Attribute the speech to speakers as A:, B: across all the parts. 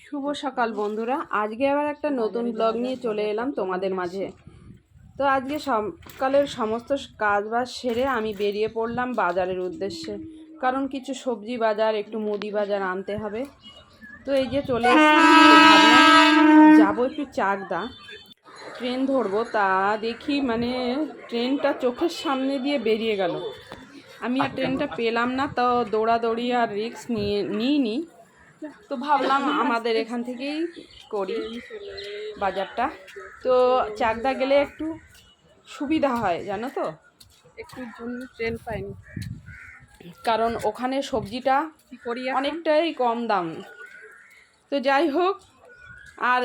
A: শুভ সকাল বন্ধুরা, আজকে আবার একটা নতুন ব্লগ নিয়ে চলে এলাম তোমাদের মাঝে। তো আজকে সকালের সমস্ত কাজবাজ সেরে আমি বেরিয়ে পড়লাম বাজারের উদ্দেশ্যে, কারণ কিছু সবজি বাজার, একটু মুদি বাজার আনতে হবে। তো এই যে চলে এসেছি, ভাবলাম যাবো একটু চাকদা, ট্রেন ধরবো। তা দেখি মানে ট্রেনটা চোখের সামনে দিয়ে বেরিয়ে গেল। আমি আর ট্রেনটা পেলাম না, তো দৌড়াদৌড়ি আর রিস্ক নিইনি। তো ভাবলাম আমাদের এখান থেকেই করি বাজারটা। তো চাকদা গেলে একটু সুবিধা হয়, জানো তো,
B: একটু জন্য ট্রেন পাইনি,
A: কারণ ওখানে সবজিটা অনেকটাই কম দাম। তো যাই হোক, আর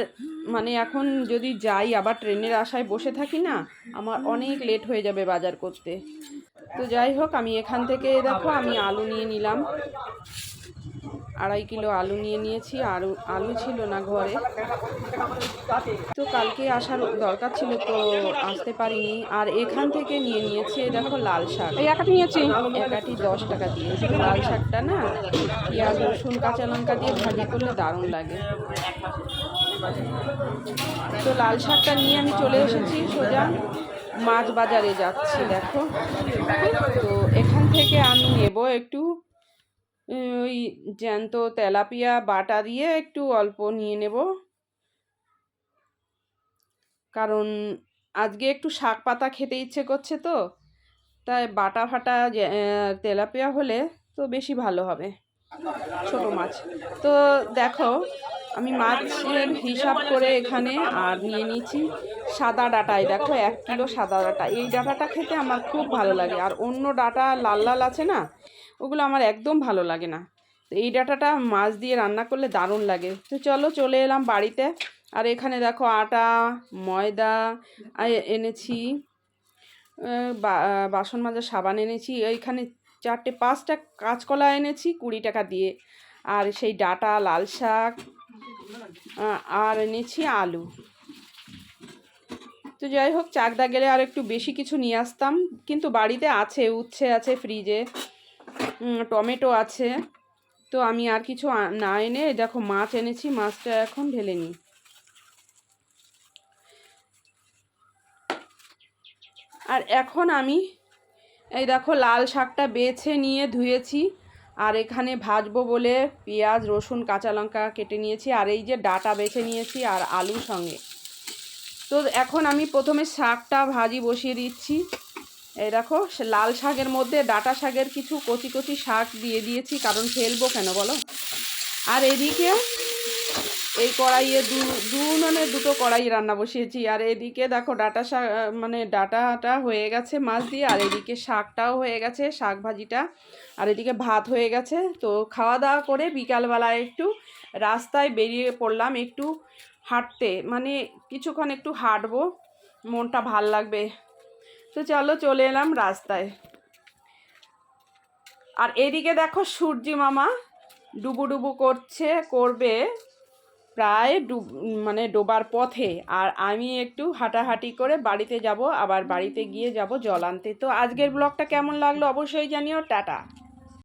A: মানে এখন যদি যাই আবার ট্রেনের আশায় বসে থাকি না, আমার অনেক লেট হয়ে যাবে বাজার করতে। তো যাই হোক, আমি এখান থেকে দেখো আমি আলু নিয়ে নিলাম, 2.5 কিলো আলু নিয়ে নিয়েছি। আর আলু ছিল না ঘরে, তো কালকে আসার দরকার ছিল, তো আসতে পারিনি। আর এখান থেকে নিয়ে নিয়েছি দেখো লাল শাক,
B: এই একাটি নিয়েছি,
A: একাটি 10 টাকা দিয়েছি। লাল শাকটা না পেঁয়াজ রসুন কাঁচা লঙ্কা দিয়ে ভাজি করলে দারুণ লাগে। তো লাল শাকটা নিয়ে আমি চলে এসেছি, সোজা মাছ বাজারে যাচ্ছি। দেখো, তো এখান থেকে আমি নেব একটু ওই জ্যান্ত তেলাপিয়া বাটা দিয়ে একটু অল্প নিয়ে নেব, কারণ আজকে একটু শাক পাতা খেতে ইচ্ছে করছে। তো তাই বাটা ফাটা তেলাপিয়া হলে তো বেশি ভালো হবে, ছোট মাছ। তো দেখো আমি মাছের হিসাব করে এখানে আর নিয়ে নিয়েছি সাদা ডাঁটাই। দেখো 1 কিলো সাদা ডাঁটা, এই ডাঁটাটা খেতে আমার খুব ভালো লাগে। আর অন্য ডাঁটা লাল লাল আছে না, ওগুলো আমার একদম ভালো লাগে না। তো এই ডাঁটাটা মাছ দিয়ে রান্না করলে দারুণ লাগে। তো চলো চলে এলাম বাড়িতে। আর এখানে দেখো আটা, ময়দা এনেছি, বাসন মাজার সাবান এনেছি, এইখানে 4-5টা কাঁচকলা এনেছি 20 টাকা দিয়ে। আর সেই ডাঁটা, লাল শাক, আর এনেছি আলু। তো যাই হোক, চাকদা গেলে আর একটু বেশি কিছু নিয়ে আসতাম, কিন্তু বাড়িতে আছে, উচ্ছে আছে ফ্রিজে, টমেটো আছে। তো আমি আর কিছু না এনে দেখো মাছ এনেছি, মাছটা এখন ঢেলে নিই। আর এখন আমি এই দেখো লাল শাকটা বেছে নিয়ে ধুয়েছি, আর এখানে ভাজবো বলে পেঁয়াজ রসুন কাঁচা লঙ্কা কেটে নিয়েছি, আর এই যে ডাঁটা বেছে নিয়েছি আর আলুর সঙ্গে। তো এখন আমি প্রথমে শাকটা ভাজি বসিয়ে দিচ্ছি। এই দেখো লাল শাকের মধ্যে ডাঁটা শাকের কিছু কচি কচি শাক দিয়ে দিয়েছি, কারণ ফেলবো কেন বলো। আর এদিকে এই কড়াইয়ে দুটো কড়াই রান্না বসিয়েছি। আর এদিকে দেখো ডাঁটা শাক মানে ডাঁটাটা হয়ে গেছে মাছ দিয়ে, আর এদিকে শাকটাও হয়ে গেছে, শাক ভাজিটা। আর এদিকে ভাত হয়ে গেছে। তো খাওয়া দাওয়া করে বিকালবেলায় একটু রাস্তায় বেরিয়ে পড়লাম একটু হাঁটতে, মানে কিছুক্ষণ একটু হাঁটবো, মনটা ভাল লাগবে। তো চলো চলে এলাম রাস্তায়। আর এদিকে দেখো সূর্যি মামা ডুবু করবে প্রায় মানে ডোবার পথে। আর আমি একটু হাঁটাহাঁটি করে বাড়িতে যাব, আবার বাড়িতে গিয়ে যাব জল আনতে। তো আজকের ব্লগটা কেমন লাগলো অবশ্যই জানিও। টাটা।